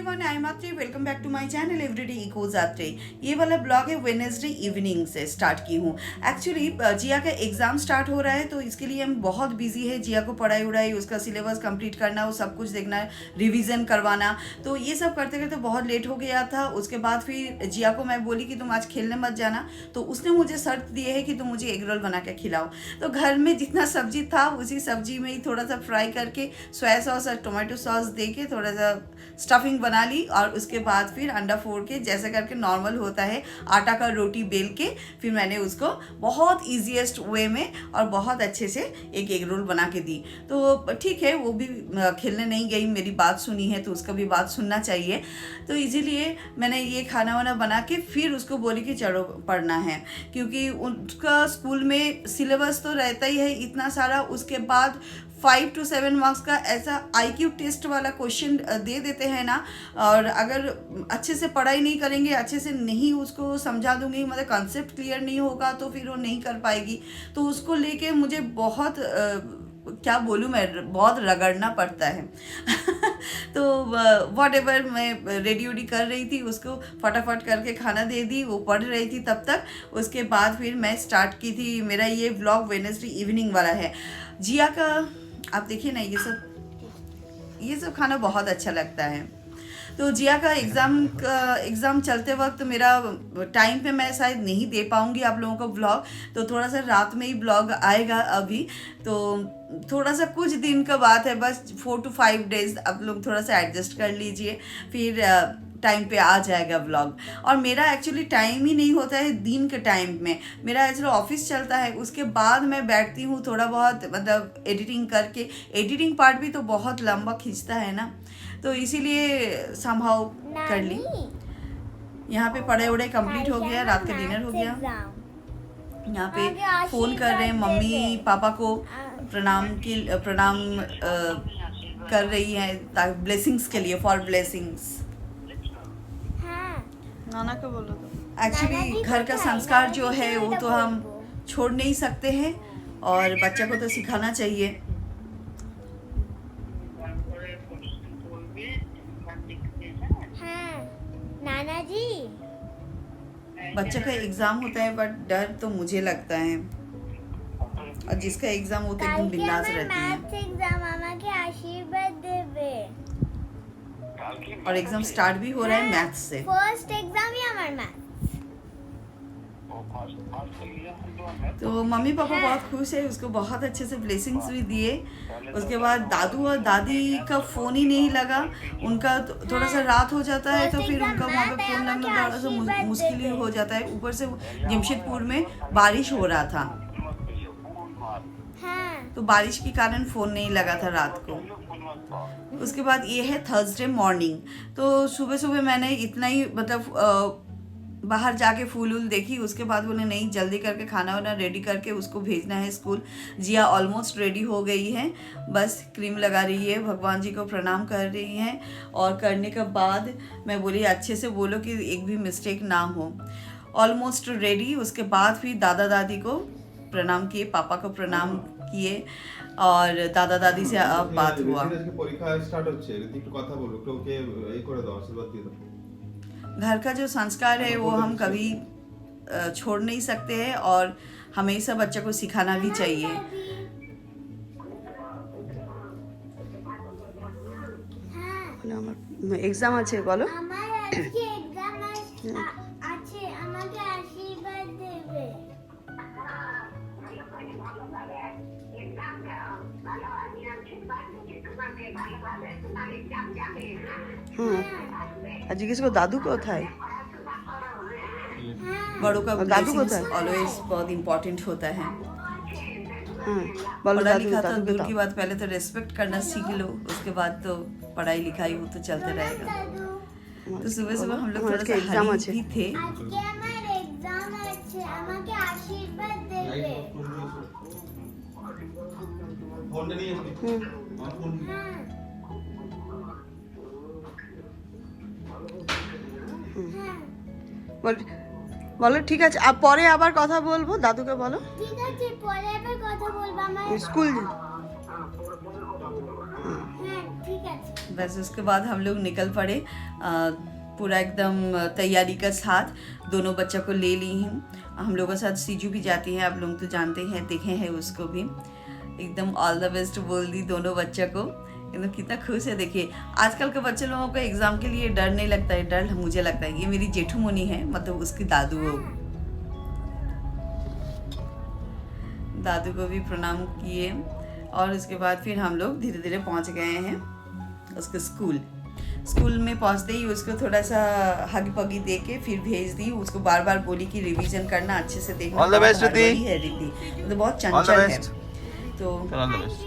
Everyone, I am Atri. Welcome back to my channel everyday echoes Atri. ये वाला blog है Wednesday evening से start की हूँ। एक्चुअली जिया का एग्जाम स्टार्ट हो रहा है तो इसके लिए हम बहुत बिजी है। जिया को पढ़ाई उड़ाई, उसका सिलेबस कंप्लीट करना, वो सब कुछ देखना है, रिवीजन करवाना। तो ये सब करते करते बहुत लेट हो गया था। उसके बाद फिर जिया को मैं बोली कि तुम आज खेलने मत जाना, तो उसने मुझे शर्त दी है कि तुम मुझे एग रोल बना के खिलाओ। तो घर में जितना सब्जी था उसी सब्जी में ही थोड़ा सा फ्राई करके सोया सॉस और टोमेटो सॉस दे के थोड़ा सा स्टफिंग बना ली, और उसके बाद फिर अंडा फोड़ के जैसे करके नॉर्मल होता है आटा का रोटी बेल के फिर मैंने उसको बहुत ईजीएस्ट वे में और बहुत अच्छे से एक एग रोल बना के दी। तो ठीक है, वो भी खेलने नहीं गई, मेरी बात सुनी है तो उसका भी बात सुनना चाहिए। तो इसीलिए मैंने ये खाना वाना बना के फिर उसको बोली कि चलो पढ़ना है, क्योंकि उसका स्कूल में सिलेबस तो रहता ही है इतना सारा। उसके बाद 5 to 7 मार्क्स का ऐसा IQ टेस्ट वाला क्वेश्चन दे देते हैं ना, और अगर अच्छे से पढ़ाई नहीं करेंगे, अच्छे से नहीं उसको समझा दूंगी, मतलब कॉन्सेप्ट क्लियर नहीं होगा तो फिर वो नहीं कर पाएगी। तो उसको लेके मुझे बहुत क्या बोलूँ मैं, बहुत रगड़ना पड़ता है। तो वॉट एवर, मैं रेडी वेडी कर रही थी, उसको फटाफट करके खाना दे दी, वो पढ़ रही थी तब तक। उसके बाद फिर मैं स्टार्ट की थी। मेरा ये व्लॉग वेडनेसडे इवनिंग वाला है। जिया का आप देखिए ना, ये सब खाना बहुत अच्छा लगता है। तो जिया का एग्ज़ाम चलते वक्त मेरा टाइम पे मैं शायद नहीं दे पाऊँगी आप लोगों को ब्लॉग, तो थोड़ा सा रात में ही ब्लॉग आएगा अभी। तो थोड़ा सा कुछ दिन का बात है, बस 4 to 5 डेज आप लोग थोड़ा सा एडजस्ट कर लीजिए, फिर टाइम पे आ जाएगा व्लॉग। और मेरा एक्चुअली टाइम ही नहीं होता है दिन के टाइम में, मेरा एक्चुअली ऑफिस चलता है, उसके बाद मैं बैठती हूँ थोड़ा बहुत, मतलब एडिटिंग करके। एडिटिंग पार्ट भी तो बहुत लंबा खींचता है ना, तो इसीलिए संभाव कर ली। यहाँ पे पढ़ाई वढ़ाई कंप्लीट हो गया, रात का डिनर हो गया। यहाँ पे फ़ोन कर रहे हैं मम्मी पापा को, प्रणाम कर रही है ब्लेसिंग्स के लिए, फॉर ब्लेसिंग्स। नाना को बोलो तो। एक्चुअली घर का संस्कार जो है वो तो हम छोड़ नहीं सकते हैं, और बच्चा को तो सिखाना चाहिए। नाना जी, बच्चा का एग्जाम होता है बट डर तो मुझे लगता है, और जिसका एग्जाम होता है एकदम बिंदास रहती है। मैथ्स एग्जाम मामा के आशीर्वाद देवे, और एग्जाम स्टार्ट भी हो रहा है मैथ्स से। फर्स्ट एग्जाम ही हमारा मैथ्स। तो मम्मी पापा बहुत खुश है, उसको बहुत अच्छे से ब्लेसिंग्स भी दिए। उसके बाद दादू और दादी का फ़ोन ही नहीं लगा, उनका थोड़ा सा रात हो जाता है तो फिर उनका वहाँ पे फ़ोन लगना थोड़ा सा मुश्किल ही हो जाता है। ऊपर से जमशेदपुर में बारिश हो रहा था, तो बारिश के कारण फ़ोन नहीं लगा था रात को। उसके बाद ये है थर्सडे मॉर्निंग। तो सुबह सुबह मैंने इतना ही, मतलब बाहर जाके फूल वूल देखी। उसके बाद बोले नहीं, जल्दी करके खाना वाना रेडी करके उसको भेजना है स्कूल। जिया ऑलमोस्ट रेडी हो गई है, बस क्रीम लगा रही है, भगवान जी को प्रणाम कर रही है। और करने के बाद मैं बोली अच्छे से बोलो कि एक भी मिस्टेक ना हो। Almost ready. उसके बाद फिर दादा दादी को प्रणाम किए, पापा को प्रणाम किए, और दादा दादी से अब बात हुआ। परीक्षा स्टार्ट होच्छे, একটু কথা বলো, ওকে এই করে দাও, আশীর্বাদ দিয়ে দাও। घर का जो संस्कार है वो हम कभी छोड़ नहीं सकते हैं, और हमेशा बच्चों को सिखाना भी चाहिए। एग्जाम আছে বলো। আমার আজকে এক্সাম আছে, আমাকে আশীর্বাদ দেবে। जिज्ञेस को दादू कोথায়? बड़ों का दादू ब्लेसिंग्स ऑलवेज बहुत इम्पोर्टेंट होता है। बोलो पढ़ा दादू लिखा तो दादू दूर बताओ। की बात, पहले तो रेस्पेक्ट करना सीख लो, उसके बाद तो पढ़ाई लिखाई वो तो चलते रहेगा। तो सुबह सुबह हम लोग थोड़ा सा एग्जाम हरी আছে। भी थे। আজকে আমার এক্সাম আছে, আমাকে আশীর্বাদ দেবে। ফোনটা নিয়ে এসো। আমার ফোন হ্যাঁ বলো ঠিক আছে, পরে আবার কথা বলবো, দাদুকে বলো। ঠিক আছে, পরে আবার কথা বলবো। আমার স্কুল হ্যাঁ ঠিক আছে बस उसके बाद हम लोग निकल पड़े पूरा एकदम तैयारी का साथ। दोनों बच्चों को ले ली हूँ। हम लोगों के साथ सीजू भी जाती है, आप लोग तो जानते हैं, देखे हैं उसको भी। एकदम ऑल द बेस्ट बोल दी दोनों बच्चों को। एकदम कितना खुश है, देखिए आजकल के बच्चे लोगों को एग्ज़ाम के लिए डर नहीं लगता है, डर मुझे लगता है। ये मेरी जेठू मुनी है, मतलब उसकी दादू हो। दादू को भी प्रणाम किए और उसके बाद फिर हम लोग धीरे धीरे पहुंच गए हैं उसके स्कूल में। पहुंचते ही उसको थोड़ा सा हग पगी दे के फिर भेज दी। उसको बार बार बोली कि रिवीजन करना, अच्छे से देखना। All the best, बहुत रिद्धि। हड़बड़ी है रिद्धि, तो बहुत All the चंचल है। best. तो All the best.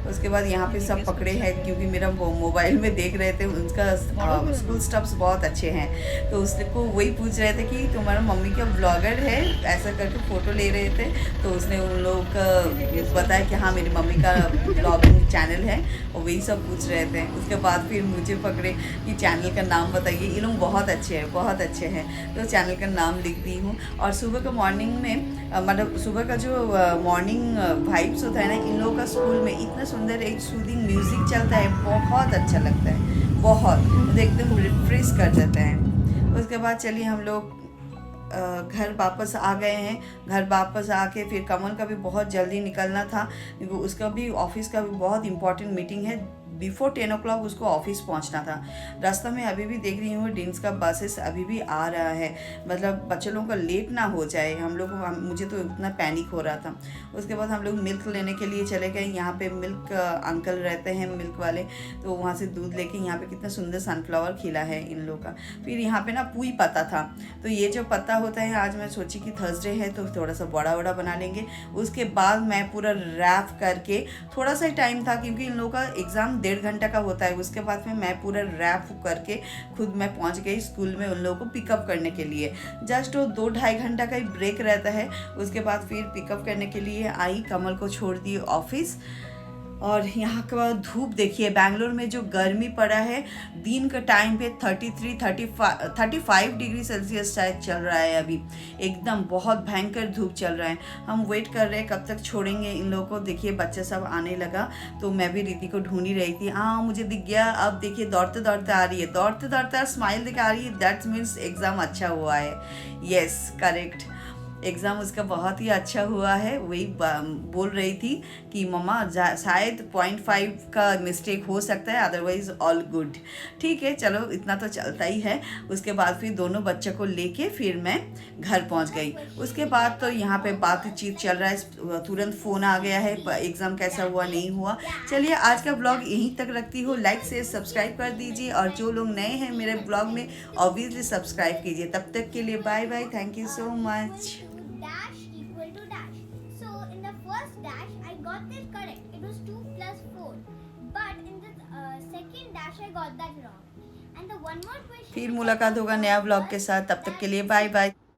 उसके बाद यहाँ पे सब पकड़े हैं, क्योंकि मेरा मोबाइल में देख रहे थे। उसका स्कूल स्टफ्स बहुत अच्छे हैं, तो उसको वही पूछ रहे थे कि तुम्हारा मम्मी क्या ब्लॉगर है, ऐसा करके फ़ोटो ले रहे थे। तो उसने उन लोगों का बताया कि हाँ मेरी मम्मी का ब्लॉगिंग चैनल है, और वही सब पूछ रहे थे। उसके बाद फिर मुझे पकड़े कि चैनल का नाम बताइए। ये लोग बहुत अच्छे हैं, बहुत अच्छे हैं। तो चैनल का नाम लिख दी हूँ। और सुबह का मॉर्निंग में मतलब सुबह का जो मॉर्निंग वाइब्स होता है ना, इन लोगों का स्कूल में इतना सुंदर एक सूदिंग म्यूज़िक चलता है, बहुत अच्छा लगता है, बहुत तो एकदम रिफ्रेश कर देते हैं। उसके बाद चलिए हम लोग घर वापस आ गए हैं। घर वापस आके फिर कमल का भी बहुत जल्दी निकलना था, क्योंकि उसका भी ऑफिस का भी बहुत इंपॉर्टेंट मीटिंग है। बिफोर 10 o'clock उसको ऑफिस पहुंचना था। रास्ता में अभी भी देख रही हूँ डिम्स का बसेस अभी भी आ रहा है, मतलब बच्चे लोगों का लेट ना हो जाए। मुझे तो इतना पैनिक हो रहा था। उसके बाद हम लोग मिल्क लेने के लिए चले गए। यहाँ पे मिल्क अंकल रहते हैं, मिल्क वाले, तो वहाँ से दूध लेके यहाँ पे कितना सुंदर सनफ्लावर खिला है इन लोग का। फिर यहाँ पे ना पुई पत्ता था, तो ये जो पत्ता होता है, आज मैं सोची कि थर्सडे है तो थोड़ा सा बड़ा बना लेंगे। उसके बाद मैं पूरा रैप करके, थोड़ा सा ही टाइम था क्योंकि इन लोगों का एग्ज़ाम 1.5 घंटा का होता है। उसके बाद में मैं पूरा रैप करके खुद मैं पहुंच गई स्कूल में उन लोगों को पिकअप करने के लिए। जस्ट वो 2-2.5 घंटा का ही ब्रेक रहता है। उसके बाद फिर पिकअप करने के लिए आई, कमल को छोड़ दी ऑफिस। और यहाँ का धूप देखिए, बैंगलोर में जो गर्मी पड़ा है, दिन का टाइम पे 35 डिग्री सेल्सियस शायद चल रहा है अभी। एकदम बहुत भयंकर धूप चल रहा है। हम वेट कर रहे हैं कब तक छोड़ेंगे इन लोगों को। देखिए बच्चा सब आने लगा, तो मैं भी रिद्धि को ढूंढ ही रही थी। हाँ मुझे दिख गया। अब देखिए दौड़ते दौड़ते आ रही है, दौड़ते दौड़ते स्माइल दिखा रही है। दैट मीन्स एग्ज़ाम अच्छा हुआ है। यस करेक्ट, एग्ज़ाम उसका बहुत ही अच्छा हुआ है। वही बोल रही थी कि मम्मा शायद 0.5 का मिस्टेक हो सकता है, अदरवाइज ऑल गुड। ठीक है चलो, इतना तो चलता ही है। उसके बाद फिर दोनों बच्चों को लेके फिर मैं घर पहुंच गई। उसके बाद तो यहाँ पे बातचीत चल रहा है, तुरंत फ़ोन आ गया है एग्ज़ाम कैसा हुआ नहीं हुआ। चलिए आज का ब्लॉग यहीं तक रखती हूँ। लाइक से सब्सक्राइब कर दीजिए, और जो लोग नए हैं मेरे ब्लॉग में ऑब्वियसली सब्सक्राइब कीजिए। तब तक के लिए bye bye, thank you so much. dash equal to dash. So in the first dash I got this correct. It was 2 plus 4. But in the second dash I got that wrong. And the one more question. फिर मुलाकात होगा नया blog के साथ, तब तक के लिए बाय बाय।